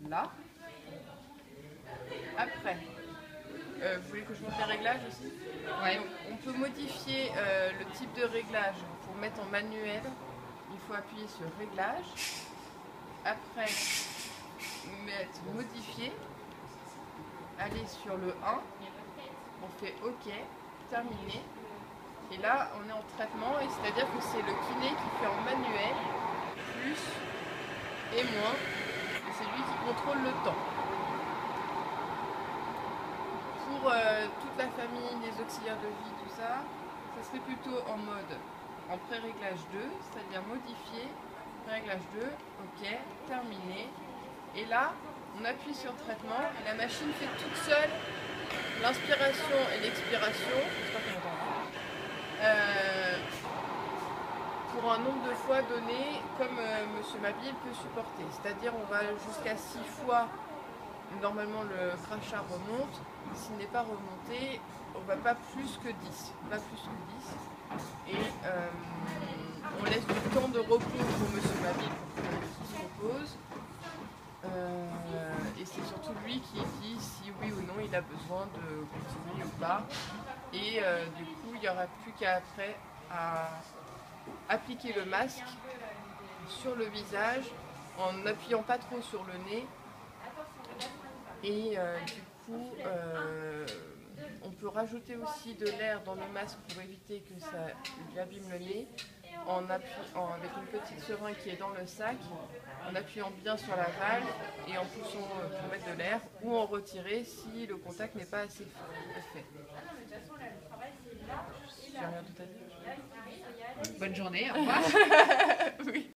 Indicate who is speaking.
Speaker 1: là. Après, vous voulez que je montre les réglages aussi?
Speaker 2: Ouais.
Speaker 1: Donc, on peut modifier le type de réglage pour mettre en manuel. Il faut appuyer sur réglage. Après, mettre modifier. Aller sur le 1. On fait OK, terminé. Et là, on est en traitement, et c'est-à-dire que c'est le kiné qui fait en manuel, plus et moins, et c'est lui qui contrôle le temps. Pour toute la famille, les auxiliaires de vie, tout ça, ça serait plutôt en mode en pré-réglage 2, c'est-à-dire modifier, pré-réglage 2, OK, terminé. Et là, on appuie sur traitement, et la machine fait toute seule l'inspiration et l'expiration. J'espère qu'on entend. Pour un nombre de fois donné comme Monsieur Mabille peut supporter. C'est-à-dire on va jusqu'à 6 fois, normalement le crachat remonte. S'il n'est pas remonté, on va pas plus que 10. Pas plus que 10. Et on laisse du temps de repos pour Monsieur Mabille pour qu'il se repose. Et c'est surtout lui qui dit si oui ou non il a besoin de continuer ou pas. Et du coup, il n'y aura plus qu'à après à appliquer le masque sur le visage en n'appuyant pas trop sur le nez. Et du coup, on peut rajouter aussi de l'air dans le masque pour éviter que ça lui abîme le nez avec une petite seringue qui est dans le sac, en appuyant bien sur la valve et en poussant pour mettre de l'air ou en retirer si le contact n'est pas assez fait. J'ai rien d'autre à dire.
Speaker 2: Bonne journée, au revoir.
Speaker 1: Oui.